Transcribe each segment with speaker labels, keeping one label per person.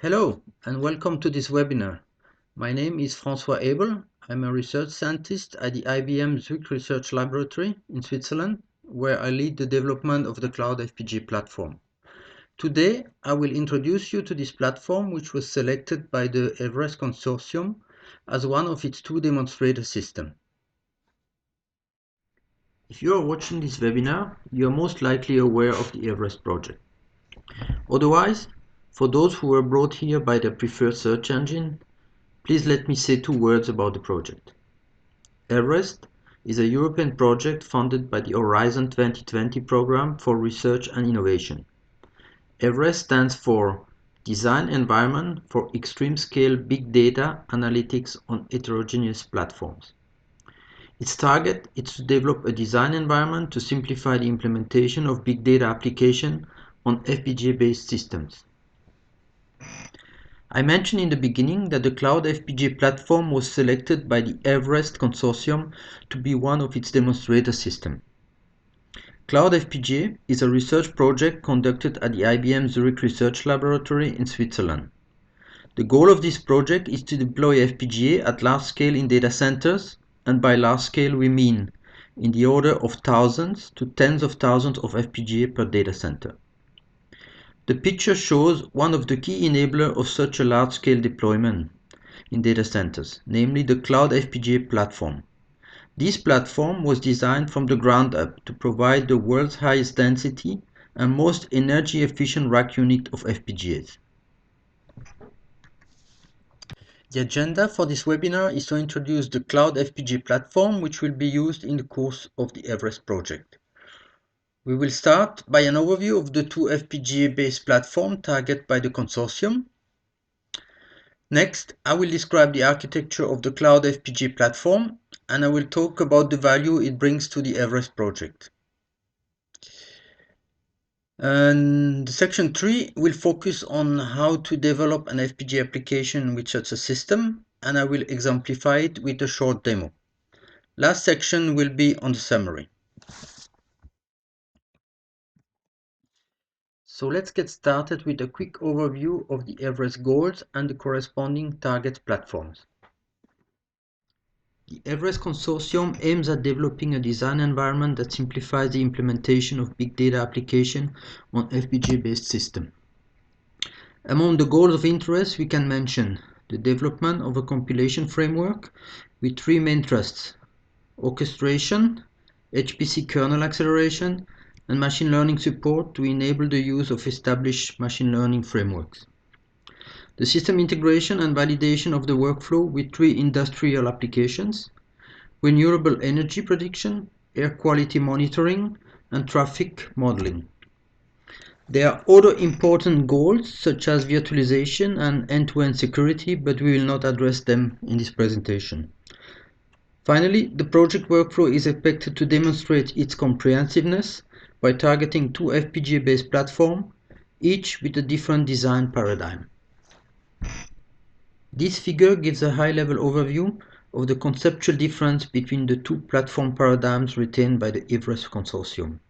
Speaker 1: Hello and welcome to this webinar. My name is François Ebel. I'm a research scientist at the IBM Zurich Research Laboratory in Switzerland, where I lead the development of the Cloud FPGA platform. Today, I will introduce you to this platform, which was selected by the EVEREST consortium as one of its two demonstrator systems. If you are watching this webinar, you are most likely aware of the EVEREST project. Otherwise, for those who were brought here by their preferred search engine, please let me say two words about the project. EVEREST is a European project funded by the Horizon 2020 program for research and innovation. EVEREST stands for Design Environment for Extreme Scale Big Data Analytics on Heterogeneous Platforms. Its target is to develop a design environment to simplify the implementation of big data application on FPGA-based systems. I mentioned in the beginning that the Cloud FPGA platform was selected by the EVEREST consortium to be one of its demonstrator systems. Cloud FPGA is a research project conducted at the IBM Zurich Research Laboratory in Switzerland. The goal of this project is to deploy FPGA at large scale in data centers, and by large scale we mean in the order of thousands to tens of thousands of FPGA per data center. The picture shows one of the key enablers of such a large-scale deployment in data centers, namely the Cloud FPGA platform. This platform was designed from the ground up to provide the world's highest density and most energy-efficient rack unit of FPGAs. The agenda for this webinar is to introduce the Cloud FPGA platform, which will be used in the course of the EVEREST project. We will start by an overview of the two FPGA-based platforms targeted by the consortium. Next, I will describe the architecture of the Cloud FPGA platform, and I will talk about the value it brings to the EVEREST project. And section 3 will focus on how to develop an FPGA application with such a system, and I will exemplify it with a short demo. Last section will be on the summary. So let's get started with a quick overview of the EVEREST goals and the corresponding target platforms. The EVEREST consortium aims at developing a design environment that simplifies the implementation of big data application on FPGA-based systems. Among the goals of interest, we can mention the development of a compilation framework with three main thrusts: orchestration, HPC kernel acceleration, and machine learning support to enable the use of established machine learning frameworks. The system integration and validation of the workflow with three industrial applications: renewable energy prediction, air quality monitoring, and traffic modeling. There are other important goals such as virtualization and end-to-end security, but we will not address them in this presentation. Finally, the project workflow is expected to demonstrate its comprehensiveness by targeting two FPGA-based platforms, each with a different design paradigm. This figure gives a high-level overview of the conceptual difference between the two platform paradigms retained by the EVEREST consortium.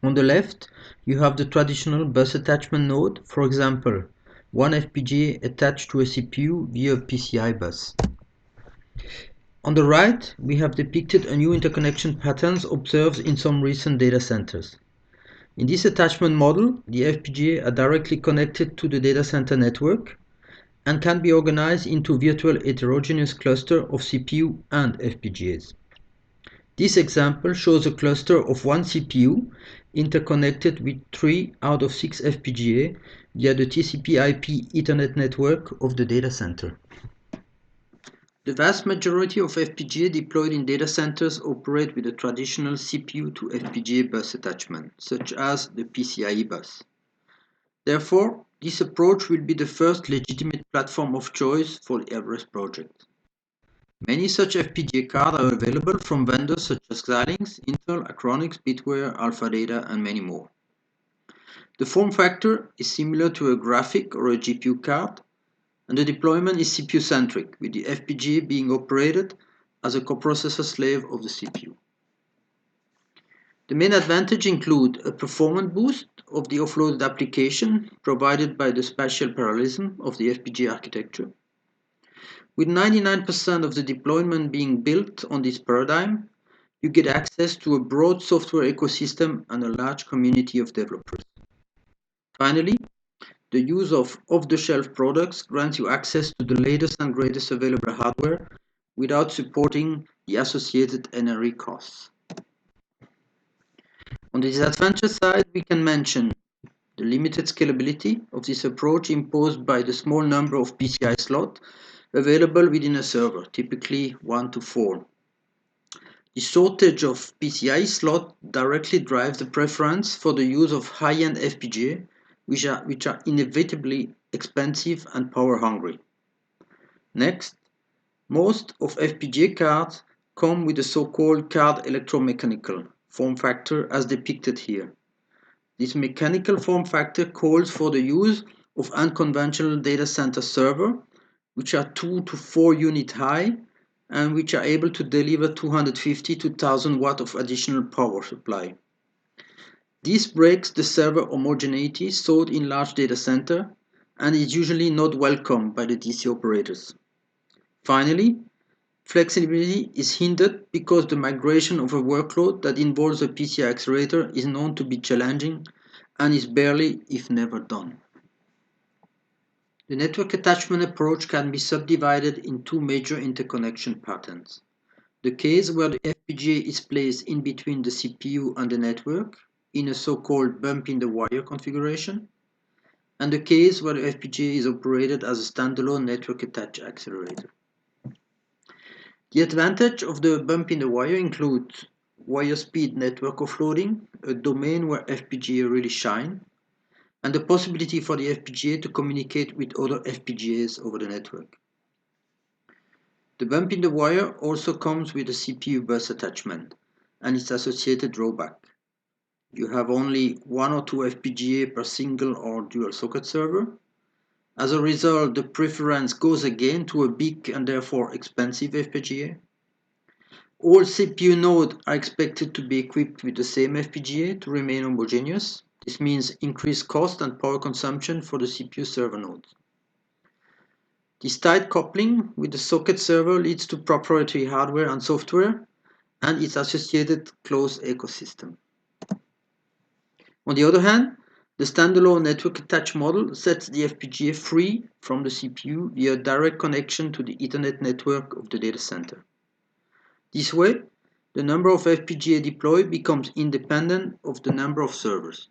Speaker 1: On the left, you have the traditional bus attachment node, for example, one FPGA attached to a CPU via a PCI bus. On the right, we have depicted a new interconnection patterns observed in some recent data centers. In this attachment model, the FPGA are directly connected to the data center network and can be organized into virtual heterogeneous cluster of CPU and FPGAs. This example shows a cluster of one CPU interconnected with 3 out of 6 FPGA via the TCP/IP Ethernet network of the data center. The vast majority of FPGA deployed in data centers operate with a traditional CPU to FPGA bus attachment, such as the PCIe bus. Therefore, this approach will be the first legitimate platform of choice for the EVEREST project. Many such FPGA cards are available from vendors such as Xilinx, Intel, Acronix, Bitware, Alpha Data, and many more. The form factor is similar to a graphic or a GPU card, and the deployment is CPU-centric, with the FPGA being operated as a coprocessor slave of the CPU. The main advantages include a performance boost of the offloaded application provided by the spatial parallelism of the FPGA architecture. With 99% of the deployment being built on this paradigm, you get access to a broad software ecosystem and a large community of developers. Finally, the use of off-the-shelf products grants you access to the latest and greatest available hardware without supporting the associated NRE costs. On the disadvantage side, we can mention the limited scalability of this approach imposed by the small number of PCI slots available within a server, typically 1 to 4. The shortage of PCI slot directly drives the preference for the use of high-end FPGA, which are inevitably expensive and power-hungry. Next, most of FPGA cards come with the so-called card electromechanical form factor as depicted here. This mechanical form factor calls for the use of unconventional data center servers, which are 2 to 4 units high and which are able to deliver 250 to 1000 watts of additional power supply. This breaks the server homogeneity sought in large data center and is usually not welcomed by the DC operators. Finally, flexibility is hindered because the migration of a workload that involves a PCI accelerator is known to be challenging and is barely, if never, done. The network attachment approach can be subdivided in two major interconnection patterns. The case where the FPGA is placed in between the CPU and the network in a so-called bump-in-the-wire configuration, and the case where the FPGA is operated as a standalone network-attached accelerator. The advantage of the bump-in-the-wire includes wire speed network offloading, a domain where FPGA really shine, and the possibility for the FPGA to communicate with other FPGAs over the network. The bump-in-the-wire also comes with a CPU bus attachment and its associated drawback. You have only 1 or 2 FPGA per single or dual socket server. As a result, the preference goes again to a big and therefore expensive FPGA. All CPU nodes are expected to be equipped with the same FPGA to remain homogeneous. This means increased cost and power consumption for the CPU server nodes. This tight coupling with the socket server leads to proprietary hardware and software and its associated closed ecosystem. On the other hand, the standalone network attached model sets the FPGA free from the CPU via direct connection to the Ethernet network of the data center. This way, the number of FPGA deployed becomes independent of the number of servers.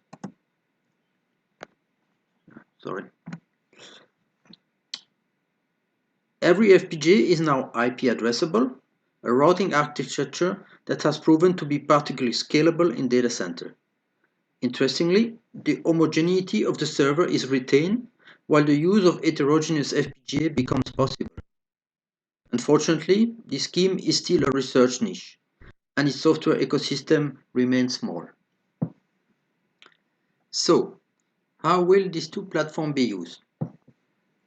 Speaker 1: Every FPGA is now IP addressable, a routing architecture that has proven to be particularly scalable in data center. Interestingly, the homogeneity of the server is retained while the use of heterogeneous FPGA becomes possible. Unfortunately, this scheme is still a research niche, and its software ecosystem remains small. So, how will these two platforms be used?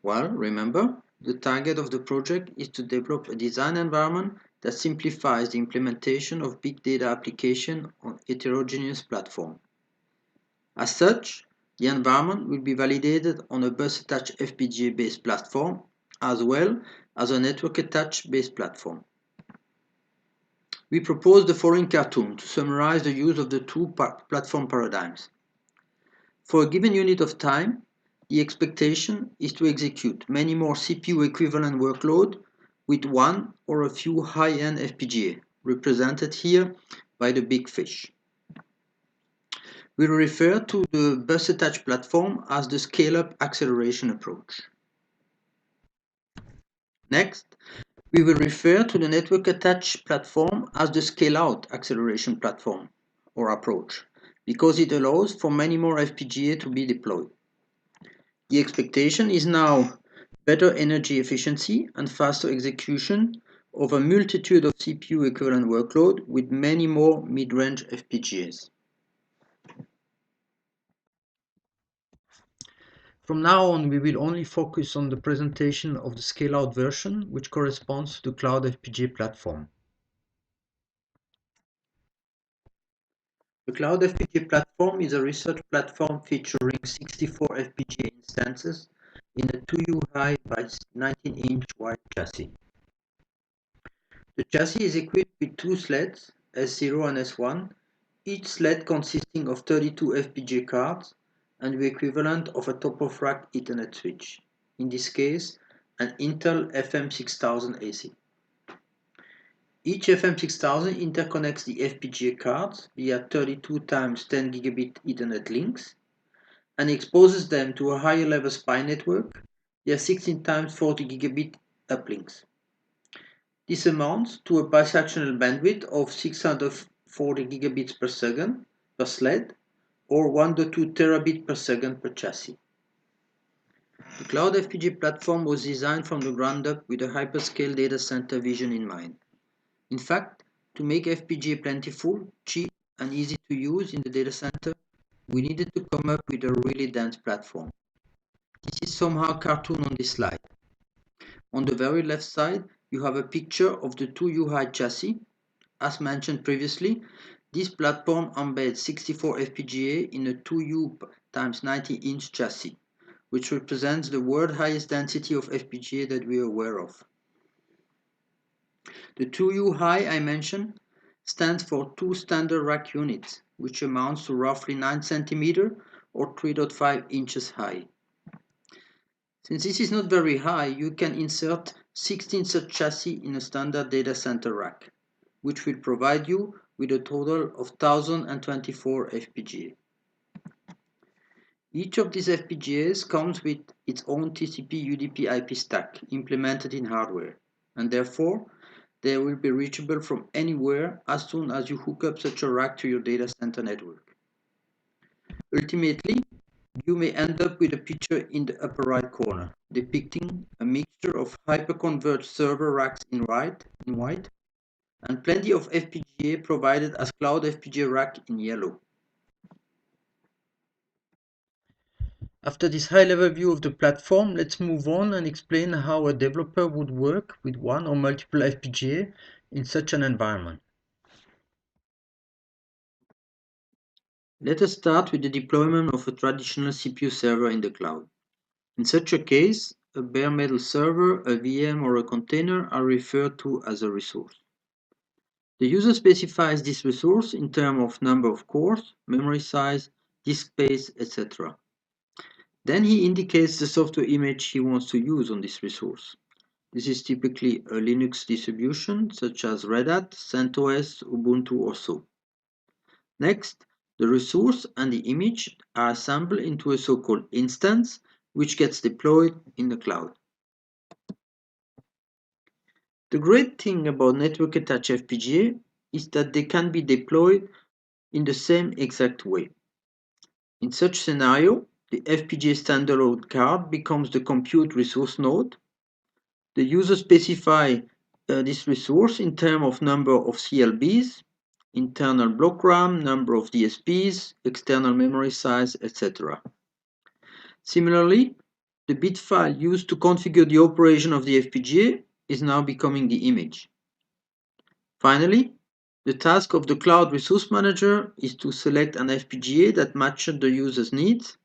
Speaker 1: Well, remember, the target of the project is to develop a design environment that simplifies the implementation of big data application on heterogeneous platform. As such, the environment will be validated on a bus-attached FPGA-based platform as well as a network-attached based platform. We propose the following cartoon to summarize the use of the two platform paradigms. For a given unit of time, the expectation is to execute many more CPU equivalent workload with one or a few high-end FPGA, represented here by the big fish. We refer to the bus-attached platform as the scale-up acceleration approach. Next, we will refer to the network-attached platform as the scale-out acceleration platform or approach, because it allows for many more FPGA to be deployed. The expectation is now better energy efficiency and faster execution of a multitude of CPU equivalent workload with many more mid-range FPGAs. From now on, we will only focus on the presentation of the scale-out version, which corresponds to the Cloud FPGA platform. The The Cloud FPGA Platform is a research platform featuring 64 FPGA instances in a 2U high by 19-inch wide chassis. The chassis is equipped with two sleds, S0 and S1, each sled consisting of 32 FPGA cards and the equivalent of a top-of-rack Ethernet switch, in this case an Intel FM6000 AC. Each FM6000 interconnects the FPGA cards via 32 times 10 gigabit Ethernet links and exposes them to a higher level SPI network via 16 times 40 gigabit uplinks. This amounts to a bisectional bandwidth of 640 gigabits per second per sled or 1.2 terabit per second per chassis. The Cloud FPGA platform was designed from the ground up with a hyperscale data center vision in mind. In fact, to make FPGA plentiful, cheap, and easy to use in the data center, we needed to come up with a really dense platform. This is somehow cartoon on this slide. On the very left side, you have a picture of the 2U high chassis. As mentioned previously, this platform embeds 64 FPGA in a 2U times 90-inch chassis, which represents the world highest density of FPGA that we are aware of. The 2U high I mentioned stands for 2 standard rack units, which amounts to roughly 9 cm or 3.5 inches high. Since this is not very high, you can insert 16 such chassis in a standard data center rack, which will provide you with a total of 1024 FPGA. Each of these FPGAs comes with its own TCP/UDP IP stack implemented in hardware, and therefore they will be reachable from anywhere as soon as you hook up such a rack to your data center network. Ultimately, you may end up with a picture in the upper right corner depicting a mixture of hyperconverged server racks in white and plenty of FPGA provided as Cloud FPGA rack in yellow. After this high-level view of the platform, let's move on and explain how a developer would work with one or multiple FPGA in such an environment. Let us start with the deployment of a traditional CPU server in the cloud. In such a case, a bare metal server, a VM, or a container are referred to as a resource. The user specifies this resource in terms of number of cores, memory size, disk space, etc. Then he indicates the software image he wants to use on this resource. This is typically a Linux distribution such as Red Hat, CentOS, Ubuntu, or so. Next, the resource and the image are assembled into a so-called instance, which gets deployed in the cloud. The great thing about network-attached FPGA is that they can be deployed in the same exact way. In such scenario, the FPGA standalone card becomes the compute resource node. The user specifies this resource in terms of number of CLBs, internal block RAM, number of DSPs, external memory size, etc. Similarly, the bit file used to configure the operation of the FPGA is now becoming the image. Finally, the task of the Cloud Resource Manager is to select an FPGA that matches the user's needs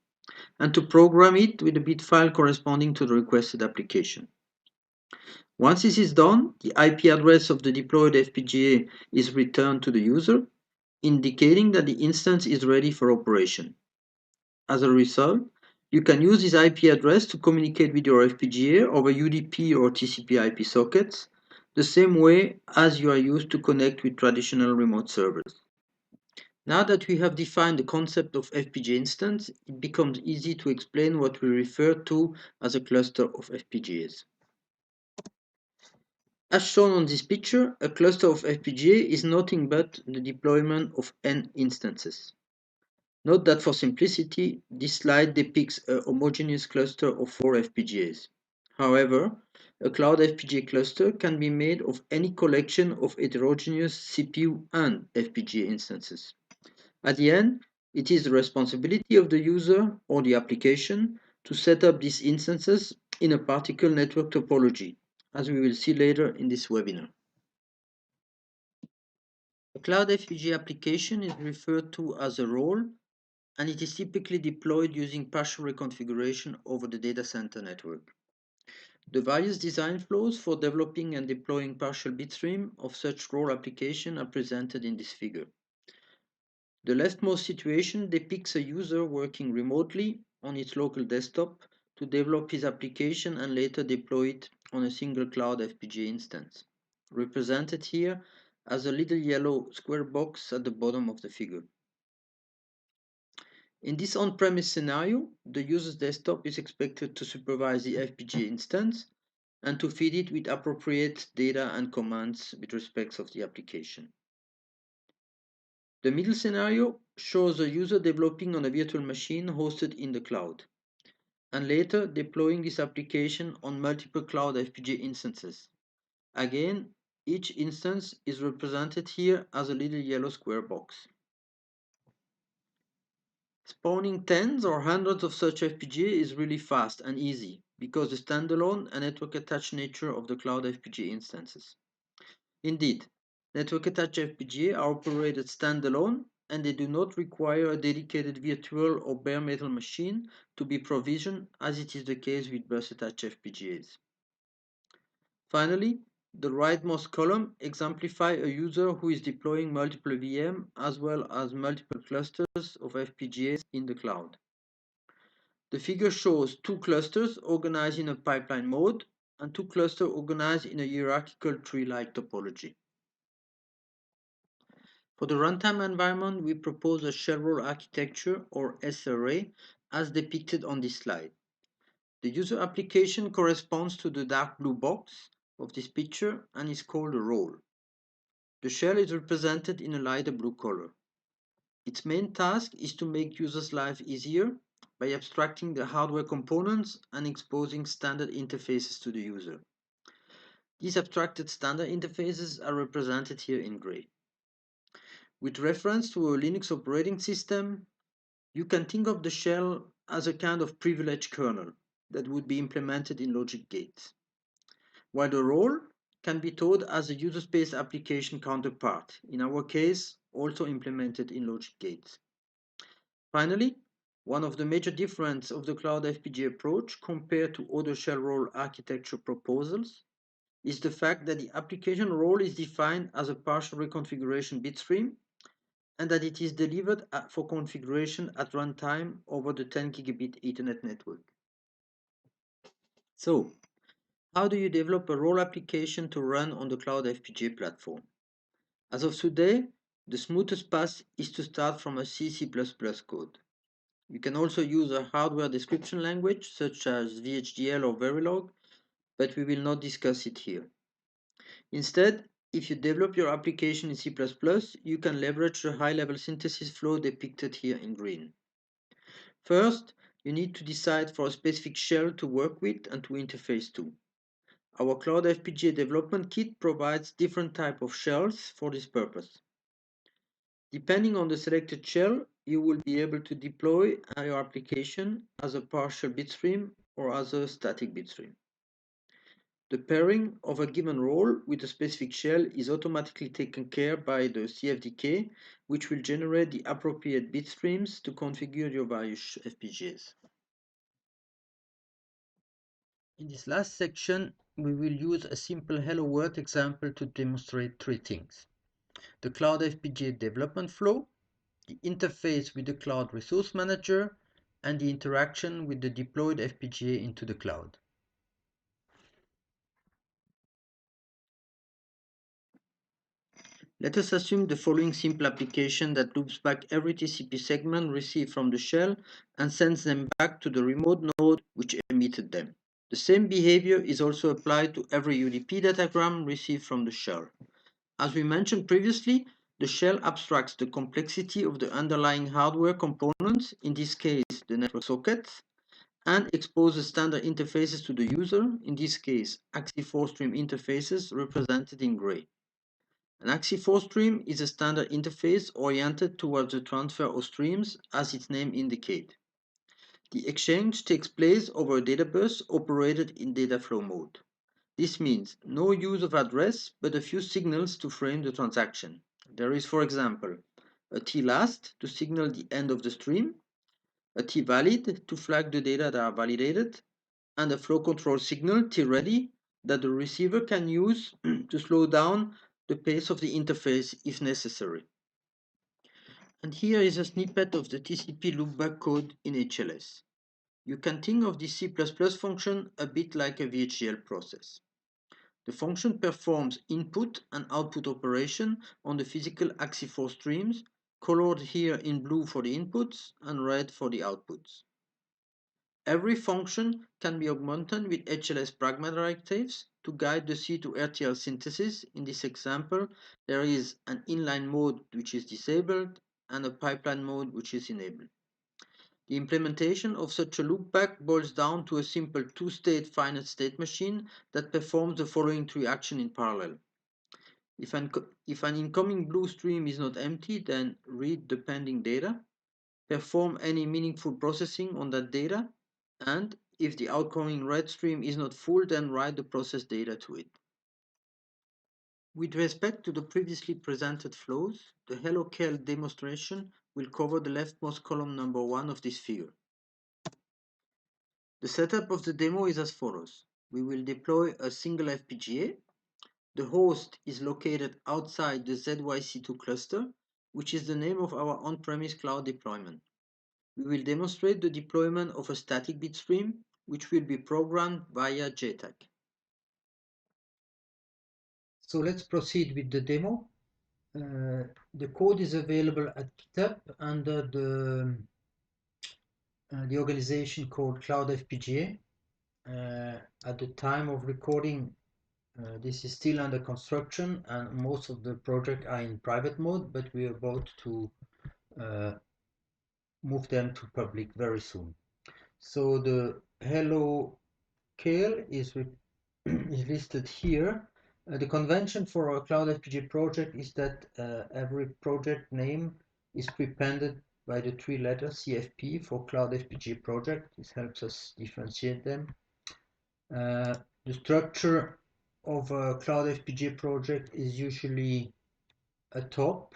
Speaker 1: and to program it with a bit file corresponding to the requested application. Once this is done, the IP address of the deployed FPGA is returned to the user, indicating that the instance is ready for operation. As a result, you can use this IP address to communicate with your FPGA over UDP or TCP IP sockets, the same way as you are used to connect with traditional remote servers. Now that we have defined the concept of FPGA instance, it becomes easy to explain what we refer to as a cluster of FPGAs. As shown on this picture, a cluster of FPGA is nothing but the deployment of n instances. Note that for simplicity, this slide depicts a homogeneous cluster of 4 FPGAs. However, a Cloud FPGA cluster can be made of any collection of heterogeneous CPU and FPGA instances. At the end, it is the responsibility of the user or the application to set up these instances in a particular network topology, as we will see later in this webinar. A Cloud FPGA application is referred to as a role, and it is typically deployed using partial reconfiguration over the data center network. The various design flows for developing and deploying partial bitstream of such role application are presented in this figure. The leftmost situation depicts a user working remotely on its local desktop to develop his application and later deploy it on a single Cloud FPGA instance, represented here as a little yellow square box at the bottom of the figure. In this on-premise scenario, the user's desktop is expected to supervise the FPGA instance and to feed it with appropriate data and commands with respect of the application. The middle scenario shows a user developing on a virtual machine hosted in the cloud, and later deploying this application on multiple Cloud FPGA instances. Again, each instance is represented here as a little yellow square box. Spawning tens or hundreds of such FPGA is really fast and easy because the standalone and network attached nature of the Cloud FPGA instances. Indeed, network attached FPGA are operated standalone and they do not require a dedicated virtual or bare metal machine to be provisioned as it is the case with bus attached FPGAs. Finally, the rightmost column exemplifies a user who is deploying multiple VM as well as multiple clusters of FPGAs in the cloud. The figure shows two clusters organized in a pipeline mode and two clusters organized in a hierarchical tree-like topology. For the runtime environment, we propose a shell role architecture or SRA as depicted on this slide. The user application corresponds to the dark blue box of this picture and is called a role. The shell is represented in a lighter blue color. Its main task is to make users' life easier by abstracting the hardware components and exposing standard interfaces to the user. These abstracted standard interfaces are represented here in gray. With reference to a Linux operating system, you can think of the shell as a kind of privileged kernel that would be implemented in logic gates, while the role can be thought as a user space application counterpart, in our case, also implemented in logic gates. Finally, one of the major differences of the Cloud FPGA approach compared to other shell role architecture proposals is the fact that the application role is defined as a partial reconfiguration bitstream and that it is delivered for configuration at runtime over the 10 gigabit Ethernet network. So, how do you develop a role application to run on the Cloud FPGA platform? As of today, the smoothest path is to start from a C++ code. You can also use a hardware description language such as VHDL or Verilog, but we will not discuss it here. Instead, if you develop your application in C++, you can leverage the high-level synthesis flow depicted here in green. First, you need to decide for a specific shell to work with and to interface to. Our Cloud FPGA development kit provides different types of shells for this purpose. Depending on the selected shell, you will be able to deploy your application as a partial bitstream or as a static bitstream. The pairing of a given role with a specific shell is automatically taken care of by the CFDK, which will generate the appropriate bitstreams to configure your various FPGAs. In this last section, we will use a simple Hello World example to demonstrate three things: the Cloud FPGA development flow, the interface with the Cloud Resource Manager, and the interaction with the deployed FPGA into the cloud. Let us assume the following simple application that loops back every TCP segment received from the shell and sends them back to the remote node which emitted them. The same behavior is also applied to every UDP datagram received from the shell. As we mentioned previously, the shell abstracts the complexity of the underlying hardware components, in this case the network sockets, and exposes standard interfaces to the user, in this case AXI4 stream interfaces represented in gray. An AXI4 stream is a standard interface oriented towards the transfer of streams, as its name indicates. The exchange takes place over a data bus operated in data flow mode. This means no use of address, but a few signals to frame the transaction. There is, for example, a T-last to signal the end of the stream, a T-valid to flag the data that are validated, and a flow control signal, T-ready, that the receiver can use to slow down the pace of the interface if necessary. And here is a snippet of the TCP loopback code in HLS. You can think of the C++ function a bit like a VHDL process. The function performs input and output operation on the physical AXI4 streams, colored here in blue for the inputs and red for the outputs. Every function can be augmented with HLS pragma directives to guide the C to RTL synthesis. In this example, there is an inline mode which is disabled and a pipeline mode which is enabled. The implementation of such a loopback boils down to a simple two-state finite state machine that performs the following three actions in parallel. If an incoming blue stream is not empty, then read the pending data, perform any meaningful processing on that data, and if the outgoing red stream is not full, then write the processed data to it. With respect to the previously presented flows, the HelloKL demonstration will cover the leftmost column number 1 of this figure. The setup of the demo is as follows. We will deploy a single FPGA. The host is located outside the ZYC2 cluster, which is the name of our on-premise cloud deployment. We will demonstrate the deployment of a static bit stream, which will be programmed via JTAG. So let's proceed with the demo. The code is available at GitHub under the organization called Cloud FPGA. At the time of recording, this is still under construction and most of the projects are in private mode, but we are about to move them to public very soon. So the hello KL is listed here. The convention for a Cloud FPGA project is that every project name is prepended by the three letters CFP for Cloud FPGA project. This helps us differentiate them. The structure of a Cloud FPGA project is usually a top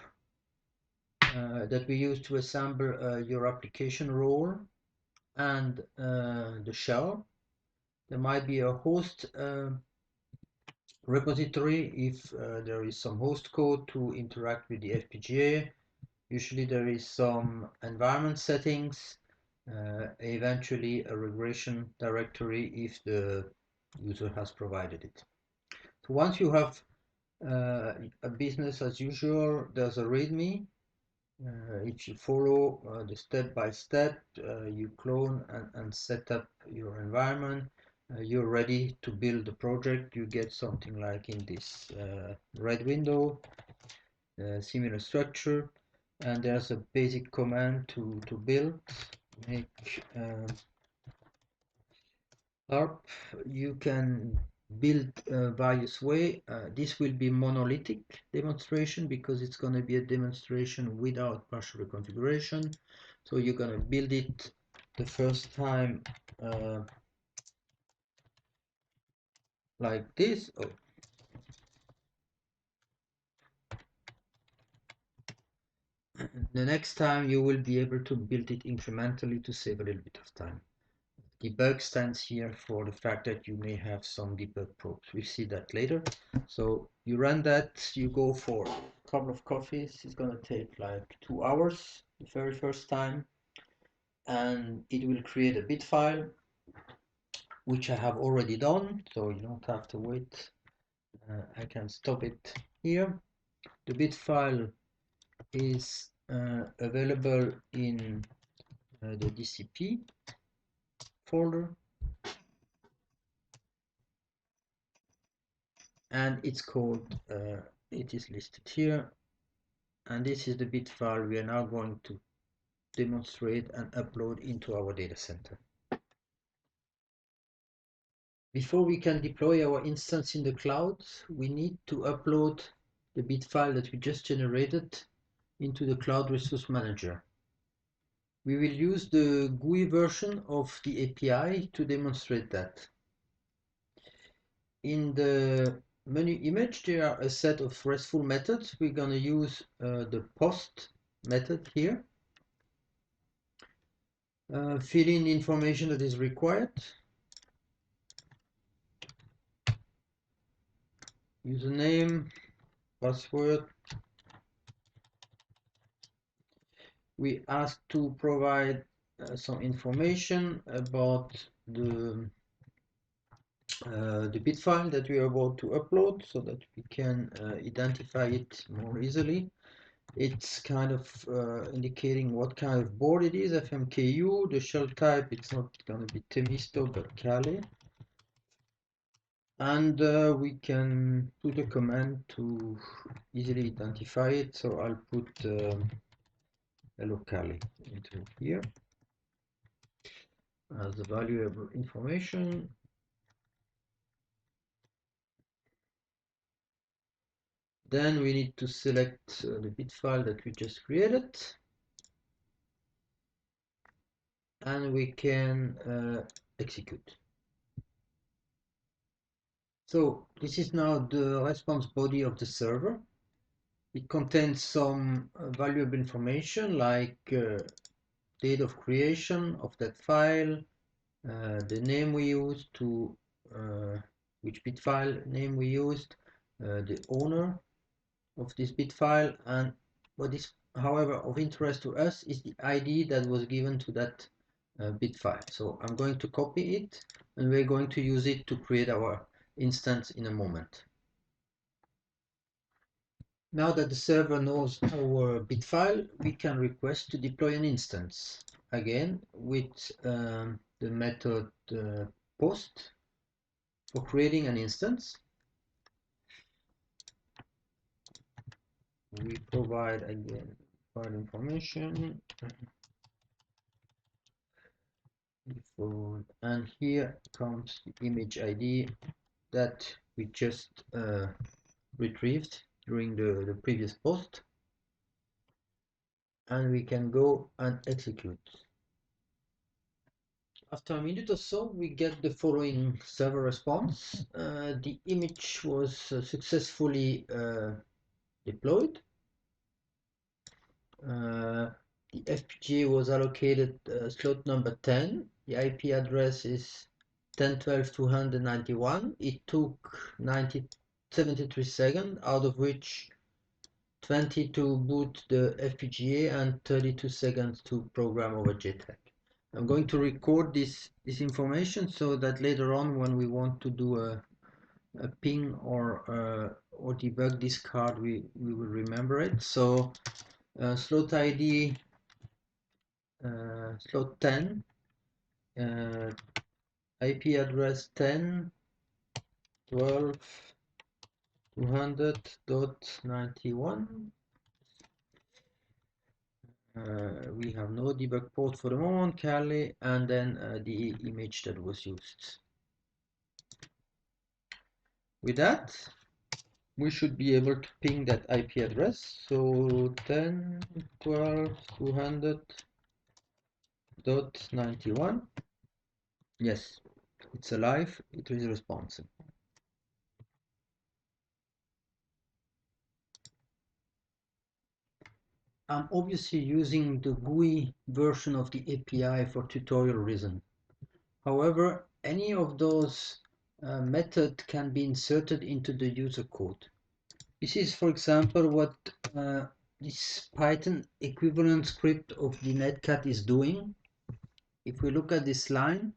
Speaker 1: that we use to assemble your application role and the shell. There might be a host repository if there is some host code to interact with the FPGA. Usually there is some environment settings, eventually a regression directory if the user has provided it. So once you have a business as usual, there's a README. If you follow the step-by-step, you clone and set up your environment, you're ready to build the project. You get something like in this red window, similar structure, and there's a basic command to build. Make ARP. You can build various way. This will be monolithic demonstration because it's going to be a demonstration without partial reconfiguration. So you're going to build it the first time like this. Oh. The next time you will be able to build it incrementally to save a little bit of time. Debug stands here for the fact that you may have some debug probes. We'll see that later. So you run that, you go for a couple of coffees. It's going to take like 2 hours the very first time. And it will create a bit file, which I have already done. So you don't have to wait. I can stop it here. The bit file is available in the DCP folder. And it's called, it is listed here, and this is the bit file we are now going to demonstrate and upload into our data center. Before we can deploy our instance in the cloud, we need to upload the bit file that we just generated into the Cloud Resource Manager. We will use the GUI version of the API to demonstrate that. In the menu image, there are a set of RESTful methods. We're going to use the post method here. Fill in the information that is required. Username, password. We ask to provide some information about the bit file that we are about to upload so that we can identify it more easily. It's kind of indicating what kind of board it is, FMKU, the shell type, it's not going to be Temisto but Kali. And we can put a command to easily identify it, so I'll put hello Kali into here as the valuable information. Then we need to select the bit file that we just created, and we can execute. So this is now the response body of the server. It contains some valuable information like date of creation of that file, the name we used to which bit file name we used, the owner of this bit file, and what is however of interest to us is the ID that was given to that bit file. So I'm going to copy it and we're going to use it to create our instance in a moment. Now that the server knows our bit file, we can request to deploy an instance. Again, with the method post for creating an instance. We provide again file information, default, and here comes the image ID that we just retrieved during the previous post, and we can go and execute. After a minute or so, we get the following server response. The image was successfully deployed. The FPGA was allocated slot number 10. The IP address is 10.12.291. It took 73 seconds, out of which 20 to boot the FPGA and 32 seconds to program over JTAG. I'm going to record this information so that later on when we want to do a ping or debug this card, we will remember it. So slot ID slot 10, IP address 10, 12, 200.91. We have no debug port for the moment, Kali, and then the image that was used. With that, we should be able to ping that IP address. So 10, 12, 200.91. Yes, it's alive, it is responsive. I'm obviously using the GUI version of the API for tutorial reason. However, any of those methods can be inserted into the user code. This is, for example, what this Python equivalent script of the netcat is doing. If we look at this line,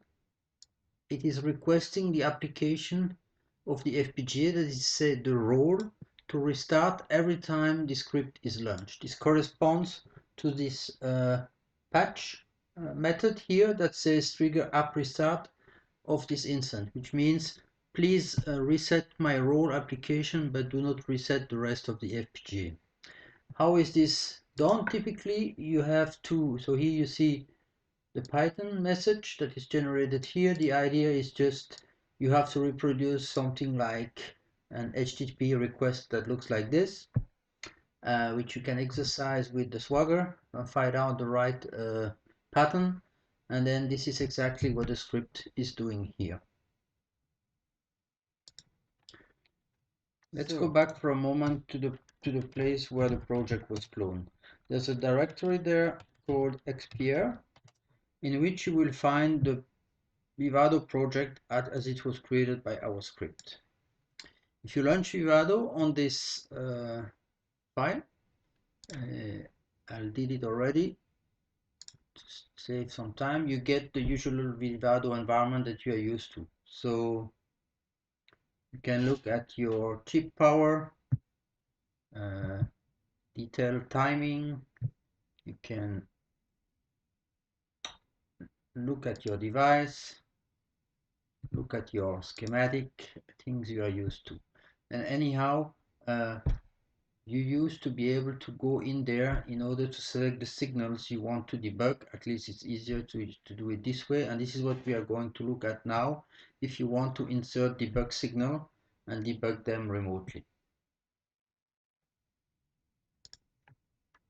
Speaker 1: it is requesting the application of the FPGA, that is say the role, to restart every time the script is launched. This corresponds to this patch method here that says trigger app restart of this instance, which means please reset my role application but do not reset the rest of the FPGA. How is this done? Typically you have to, so here you see the Python message that is generated here. The idea is just you have to reproduce something like an HTTP request that looks like this, which you can exercise with the Swagger and find out the right pattern. And then this is exactly what the script is doing here. Let's go back for a moment to the place where the project was cloned. There's a directory there called XPR in which you will find the Vivado project as it was created by our script. If you launch Vivado on this file, I did it already to save some time, you get the usual Vivado environment that you are used to. So you can look at your chip power, detail timing, you can look at your device, look at your schematic, things you are used to. And anyhow, you used to be able to go in there in order to select the signals you want to debug. At least it's easier to do it this way. And this is what we are going to look at now if you want to insert debug signal and debug them remotely.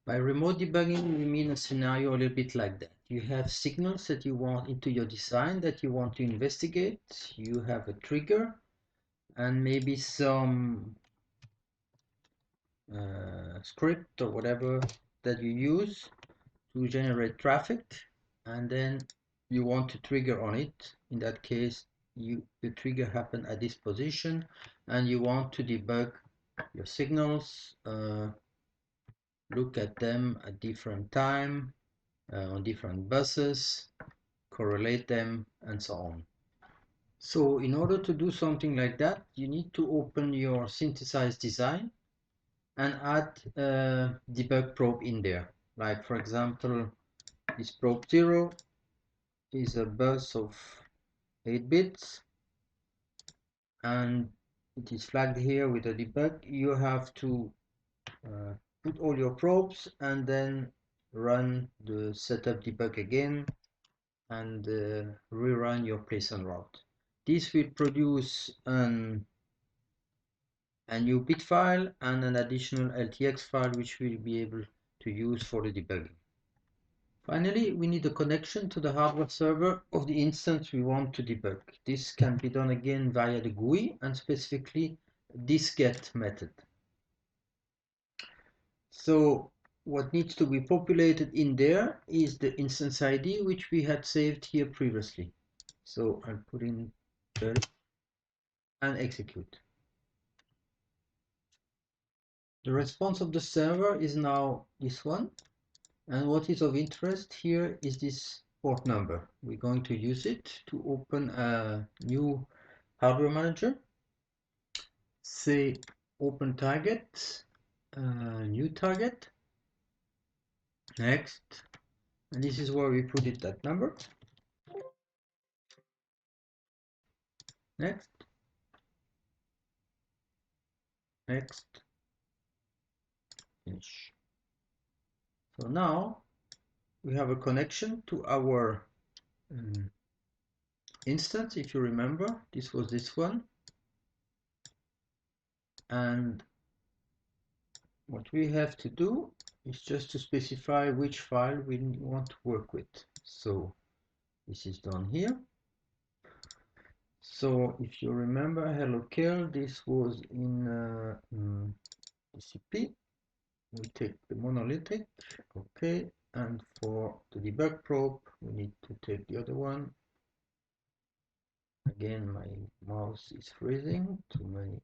Speaker 1: By remote debugging, we mean a scenario a little bit like that. You have signals that you want into your design that you want to investigate. You have a trigger and maybe some script or whatever that you use to generate traffic, and then you want to trigger on it. In that case, the trigger happen at this position, and you want to debug your signals, look at them at different time, on different buses, correlate them, and so on. So in order to do something like that, you need to open your synthesized design and add a debug probe in there. Like for example, this probe 0 is a bus of 8 bits and it is flagged here with a debug. You have to put all your probes and then run the setup debug again and rerun your place and route. This will produce a new bit file and an additional LTX file which we'll be able to use for the debugging. Finally, we need a connection to the hardware server of the instance we want to debug. This can be done again via the GUI and specifically this get method. So what needs to be populated in there is the instance ID which we had saved here previously. So I'll put in and execute. The response of the server is now this one. And what is of interest here is this port number. We're going to use it to open a new hardware manager. Say open target, new target, next. And this is where we put it, that number. Next, next, finish. So now we have a connection to our instance. If you remember, this was this one. And what we have to do is just to specify which file we want to work with. So this is done here. So if you remember hello curl, this was in TCP. We take the monolithic, okay, and for the debug probe we need to take the other one. Again, my mouse is freezing, too many.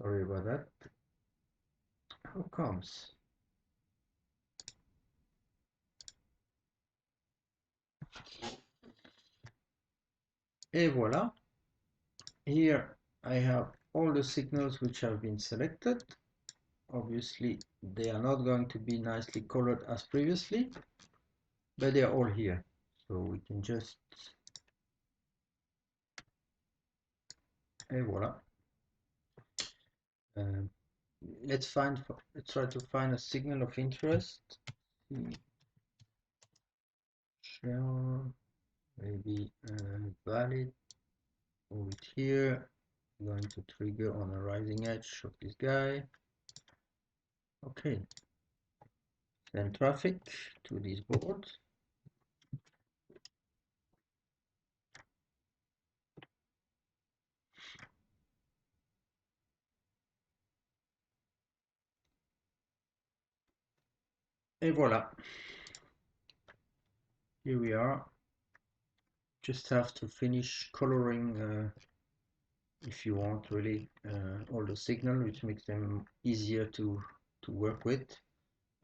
Speaker 1: Sorry about that. How comes? Et voila. Here I have all the signals which have been selected. Obviously, they are not going to be nicely colored as previously, but they are all here. So we can just, et voila. Let's try to find a signal of interest. Shell, maybe valid. Move it here. I'm going to trigger on a rising edge of this guy. Okay. Send traffic to this board. Et voilà. Here we are. Just have to finish coloring if you want really all the signal, which makes them easier to work with.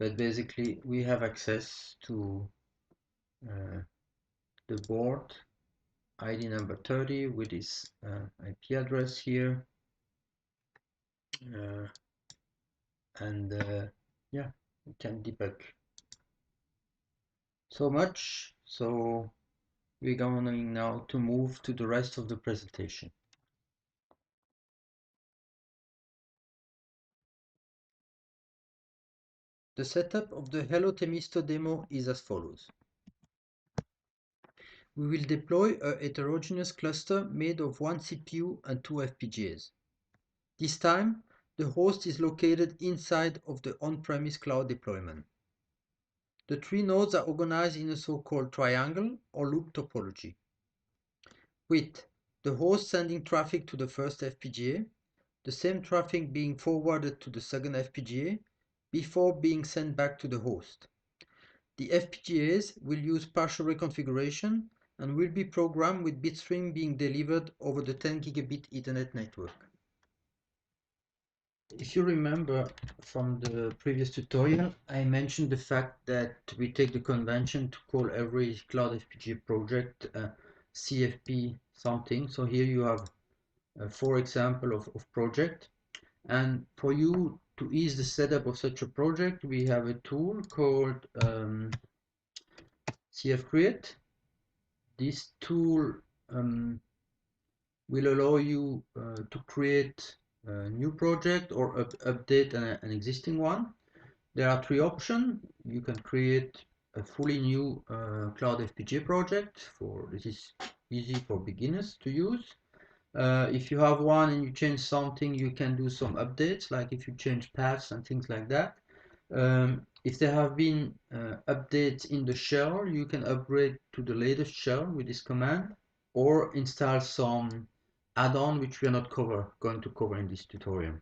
Speaker 1: But basically we have access to the board ID number 30 with this IP address here, and yeah, we can debug so much. So we're going now to move to the rest of the presentation. The setup of the Hello Temisto demo is as follows. We will deploy a heterogeneous cluster made of one CPU and two FPGAs. This time, the host is located inside of the on-premise cloud deployment. The three nodes are organized in a so-called triangle or loop topology, with the host sending traffic to the first FPGA, the same traffic being forwarded to the second FPGA before being sent back to the host. The FPGAs will use partial reconfiguration and will be programmed with bitstream being delivered over the 10 gigabit Ethernet network. If you remember from the previous tutorial, I mentioned the fact that we take the convention to call every Cloud FPGA project CFP something. So here you have 4 examples of project. And for you to ease the setup of such a project, we have a tool called CFCreate. This tool will allow you to create a new project or update an existing one. There are 3 options. You can create a fully new Cloud FPGA project. This is easy for beginners to use. If you have one and you change something, you can do some updates, like if you change paths and things like that. If there have been updates in the shell, you can upgrade to the latest shell with this command, or install some add-on which we are not going to cover in this tutorial.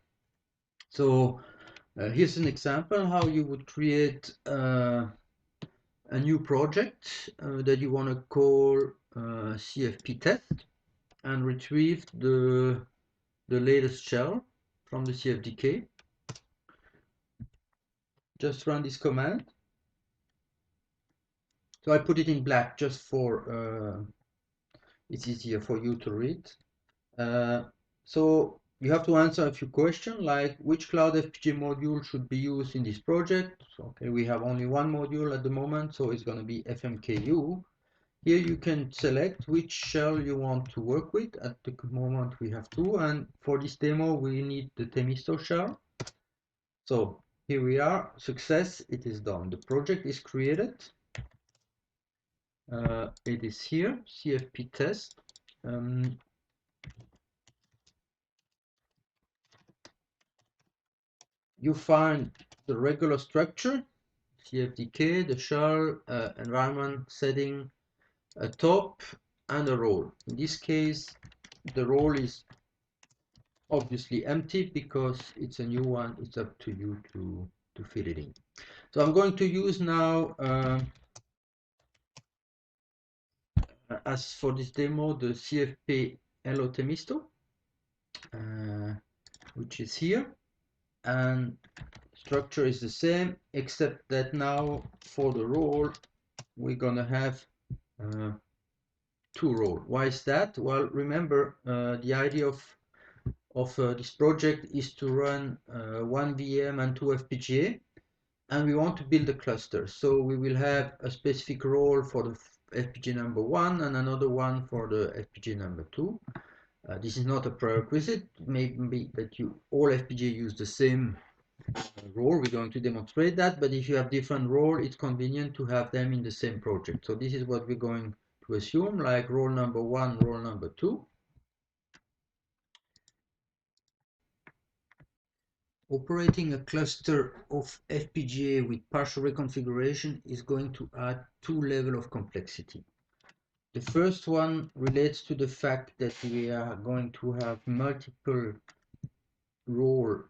Speaker 1: So here's an example how you would create a new project that you want to call CFP test, and retrieve the latest shell from the CFDK. Just run this command. So I put it in black just for it's easier for you to read. So you have to answer a few questions, like which Cloud FPGA module should be used in this project. So, okay, we have only one module at the moment, so it's going to be FMKU. Here you can select which shell you want to work with. At the moment we have 2, and for this demo we need the Temisto shell. So here we are, success, it is done. The project is created. It is here, CFP test. You find the regular structure, CFDK, the shell, environment setting, a top, and a role. In this case, the role is obviously empty because it's a new one. It's up to you to fit it in. So I'm going to use now, as for this demo, the CFP Hello Temisto, which is here, and structure is the same, except that now for the role we're gonna have 2 roles. Why is that? Well, remember the idea of this project is to run 1 VM and 2 FPGA, and we want to build a cluster. So we will have a specific role for the FPGA number 1 and another one for the FPGA number 2. This is not a prerequisite. It may be that all FPGA use the same role. We're going to demonstrate that, but if you have different role, it's convenient to have them in the same project. So this is what we're going to assume, like role number 1, role number 2. Operating a cluster of FPGA with partial reconfiguration is going to add 2 levels of complexity. The first one relates to the fact that we are going to have multiple roles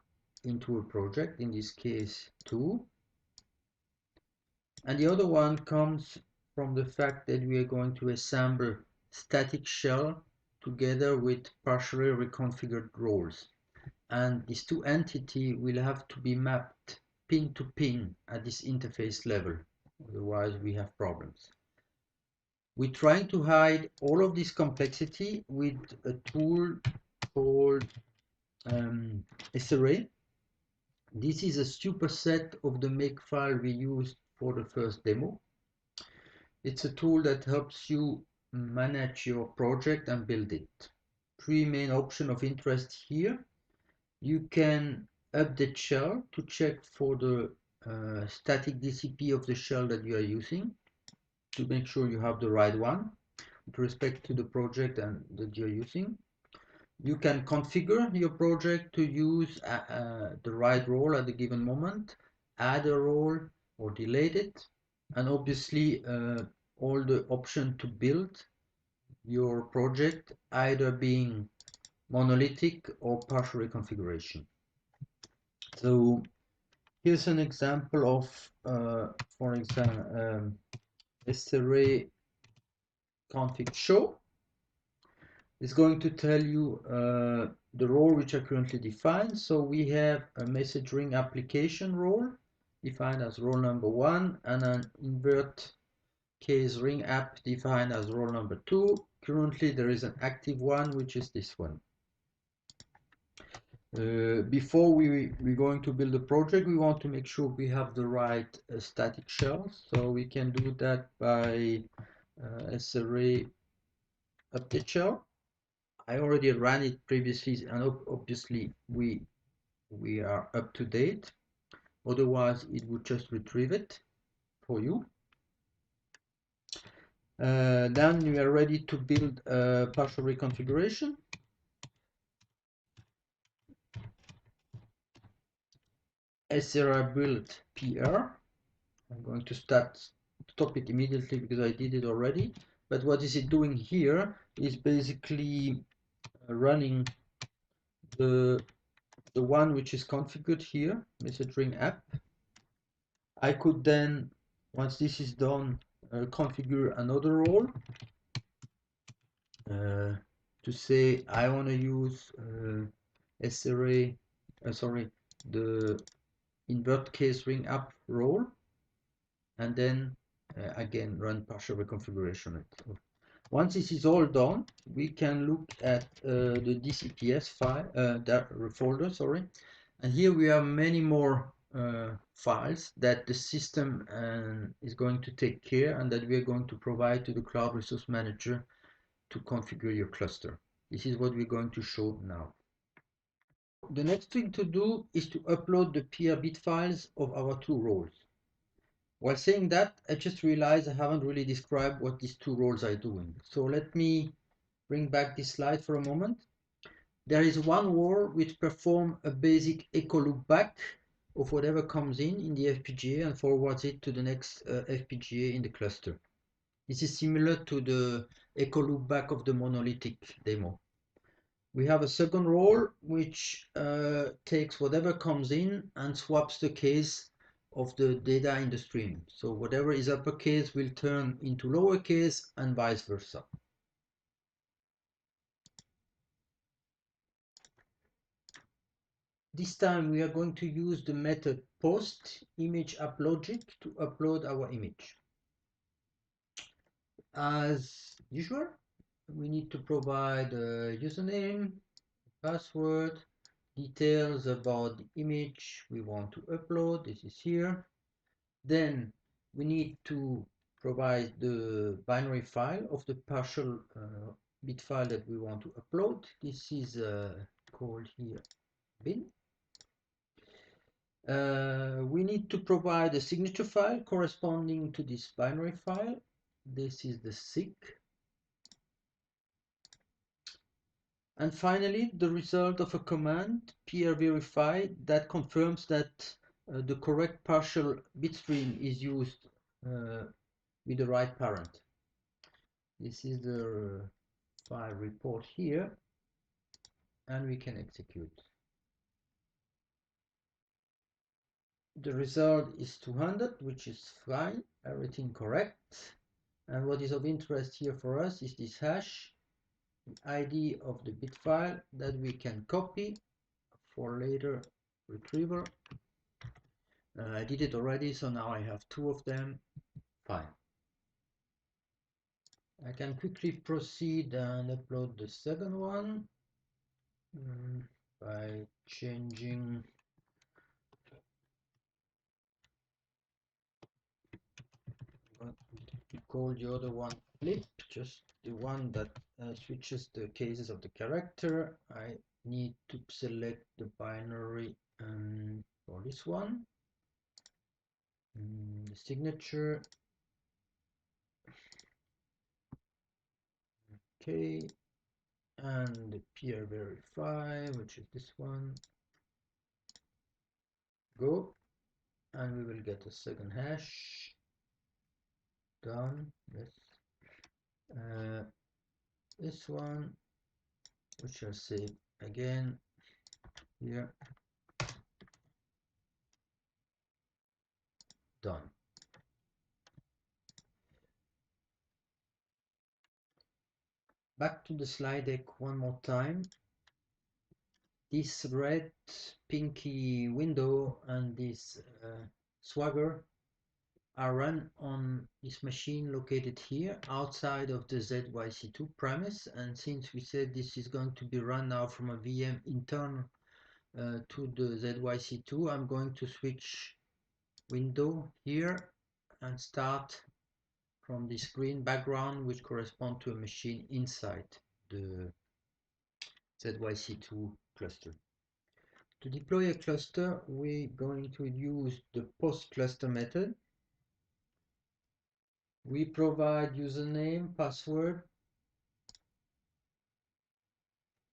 Speaker 1: into a project, in this case 2. And the other one comes from the fact that we are going to assemble static shell together with partially reconfigured roles. And these two entities will have to be mapped pin to pin at this interface level. Otherwise, we have problems. We're trying to hide all of this complexity with a tool called SRA. This is a superset of the makefile we used for the first demo. It's a tool that helps you manage your project and build it. Three main options of interest here. You can update shell to check for the static DCP of the shell that you are using to make sure you have the right one with respect to the project and that you're using. You can configure your project to use the right role at a given moment, add a role or delete it, and obviously all the option to build your project either being monolithic or partial reconfiguration. So here's an example of, for example, SRA config show. It's going to tell you the role which are currently defined. So we have a message ring application role defined as role number 1 and an invert case ring app defined as role number 2. Currently there is an active one, which is this one. Before we're going to build a project, we want to make sure we have the right static shell. So we can do that by SRA update shell. I already ran it previously, and obviously we are up to date. Otherwise, it would just retrieve it for you. Then we are ready to build a partial reconfiguration. SRA build PR. I'm going to stop it immediately because I did it already. But what is it doing here is basically running the one which is configured here, message ring app. I could then, once this is done, configure another role to say I want to use SRA, sorry, the invert case ring app role, and then again run partial reconfiguration. Once this is all done, we can look at the DCPS file, that folder, sorry, and here we have many more files that the system is going to take care and that we are going to provide to the Cloud Resource Manager to configure your cluster. This is what we're going to show now. The next thing to do is to upload the PR bit files of our two roles. While saying that, I just realized I haven't really described what these two roles are doing. So let me bring back this slide for a moment. There is one role which performs a basic echo loop back of whatever comes in the FPGA and forwards it to the next FPGA in the cluster. This is similar to the echo loop back of the Monolithic demo. We have a second role which takes whatever comes in and swaps the case of the data in the stream. So whatever is uppercase will turn into lowercase and vice versa. This time we are going to use the method post image app logic to upload our image. As usual, we need to provide a username, password, details about the image we want to upload. This is here. Then we need to provide the binary file of the partial bit file that we want to upload. This is called here bin. We need to provide a signature file corresponding to this binary file. This is the SIG. And finally, the result of a command, PR verify, that confirms that the correct partial bitstream is used with the right parent. This is the file report here, and we can execute. The result is 200, which is fine, everything correct. And what is of interest here for us is this hash, the ID of the bit file that we can copy for later retrieval. I did it already, so now I have two of them. Fine. I can quickly proceed and upload the second one by changing what we call the other one flip, just the one that switches the cases of the character. I need to select the binary for this one, the signature. Okay, and the peer verify, which is this one. Go, and we will get a second hash. Done. Yes. This one, which I'll save again here. Done. Back to the slide deck one more time. This red pinky window and this Swagger are run on this machine located here outside of the ZYC2 premise, and since we said this is going to be run now from a VM internal to the ZYC2, I'm going to switch window here and start from this green background which corresponds to a machine inside the ZYC2 cluster. To deploy a cluster, we're going to use the post cluster method. We provide username, password,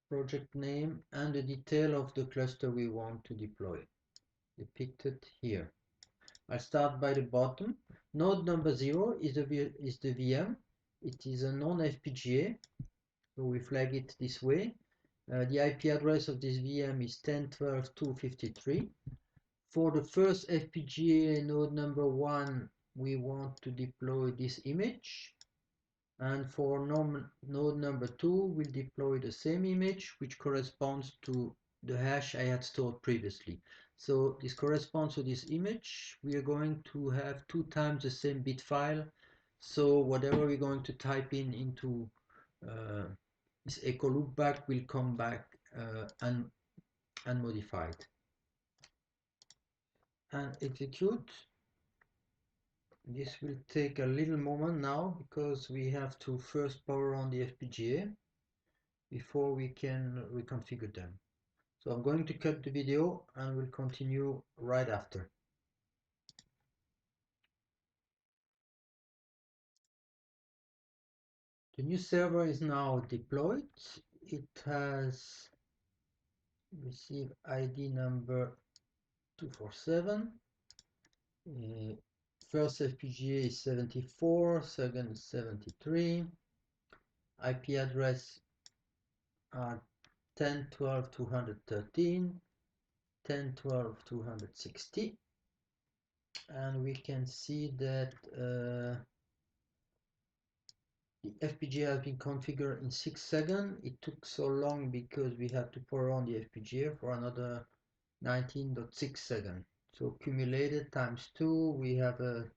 Speaker 1: project name, and the detail of the cluster we want to deploy, depicted here. I start by the bottom. Node number 0 is the VM. It is a non-FPGA, so we flag it this way. The IP address of this VM is 10.12.253. For the first FPGA node number 1, we want to deploy this image. And for node number 2, we'll deploy the same image, which corresponds to the hash I had stored previously. So this corresponds to this image. We are going to have 2 times the same bit file. So whatever we're going to type in into this echo loopback will come back unmodified. And execute. This will take a little moment now because we have to first power on the FPGA before we can reconfigure them. So I'm going to cut the video and we'll continue right after. The new server is now deployed. It has received ID number 247. First FPGA is 74, second is 73. IP address are 10.12.213, 10.12.260, and we can see that the FPGA has been configured in 6 seconds. It took so long because we had to power on the FPGA for another 19.6 seconds. So cumulated times 2, we have a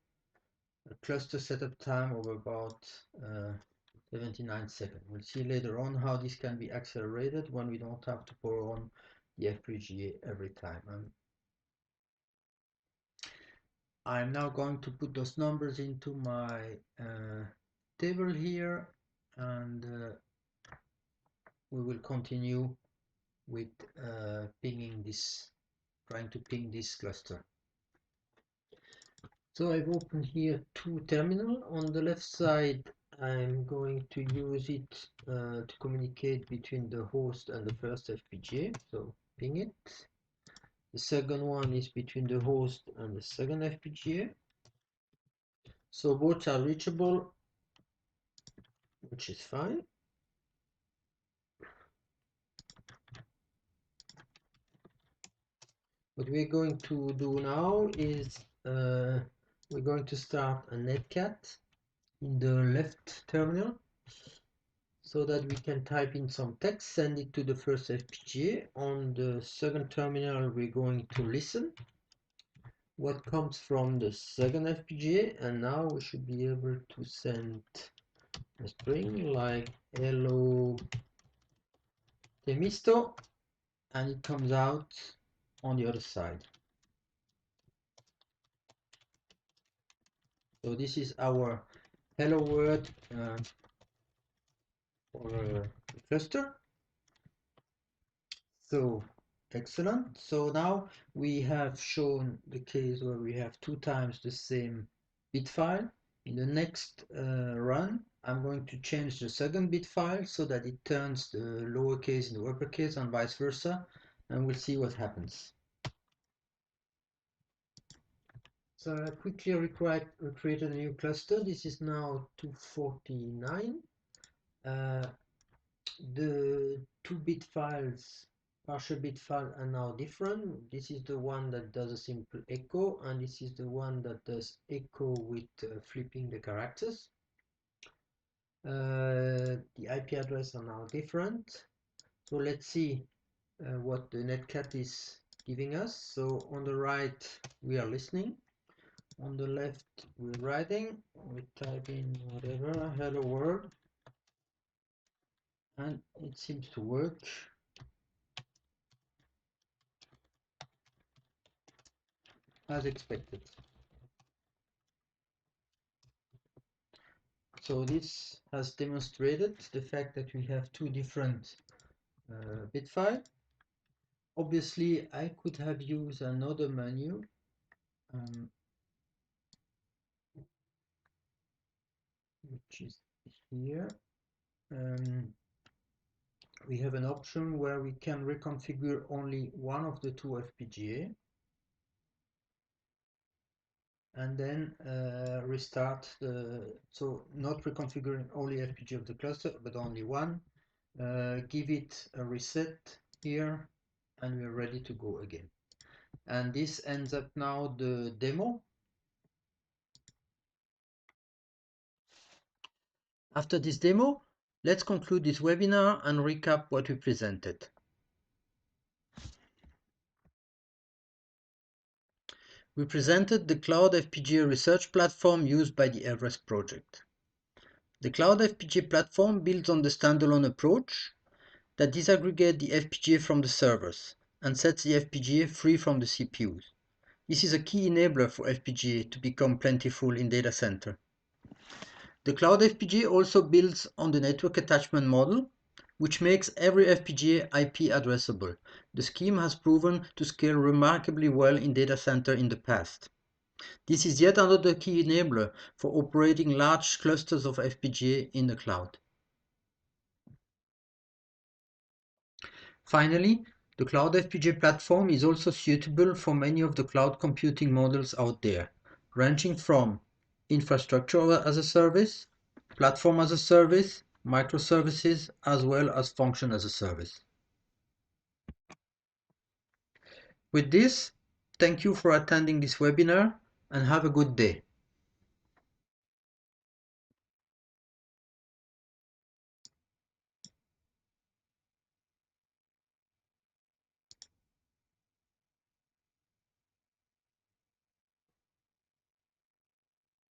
Speaker 1: cluster setup time of about 79 seconds. We'll see later on how this can be accelerated when we don't have to power on the FPGA every time. I'm now going to put those numbers into my table here, and we will continue with pinging this, trying to ping this cluster. So I've opened here 2 terminals. On the left side, I'm going to use it to communicate between the host and the first FPGA, so ping it. The second one is between the host and the second FPGA. So both are reachable, which is fine. What we're going to do now is we're going to start a netcat in the left terminal so that we can type in some text, send it to the first FPGA. On the second terminal, we're going to listen what comes from the second FPGA, and now we should be able to send a string like hello Temisto, and it comes out on the other side. So this is our hello world for the cluster. So excellent. So now we have shown the case where we have 2 times the same bit file. In the next run, I'm going to change the second bit file so that it turns the lowercase into uppercase and vice versa, and we'll see what happens. So I quickly recreated a new cluster. This is now 249. The 2-bit files, partial bit file, are now different. This is the one that does a simple echo, and this is the one that does echo with flipping the characters. The IP address are now different. So let's see what the netcat is giving us. So on the right, we are listening. On the left, we're writing. We type in whatever, hello world, and it seems to work as expected. So this has demonstrated the fact that we have 2 different bit files. Obviously, I could have used another menu, which is here. We have an option where we can reconfigure only one of the 2 FPGA and then restart so not reconfiguring only FPGA of the cluster, but only one. Give it a reset here, and we're ready to go again. And this ends up now the demo. After this demo, let's conclude this webinar and recap what we presented. We presented the Cloud FPGA research platform used by the EVEREST project. The Cloud FPGA platform builds on the standalone approach that disaggregates the FPGA from the servers and sets the FPGA free from the CPUs. This is a key enabler for FPGA to become plentiful in data center. The Cloud FPGA also builds on the network attachment model, which makes every FPGA IP addressable. The scheme has proven to scale remarkably well in data center in the past. This is yet another key enabler for operating large clusters of FPGA in the cloud. Finally, the Cloud FPGA platform is also suitable for many of the cloud computing models out there, ranging from infrastructure as a service, platform as a service, microservices, as well as function as a service. With this, thank you for attending this webinar and have a good day.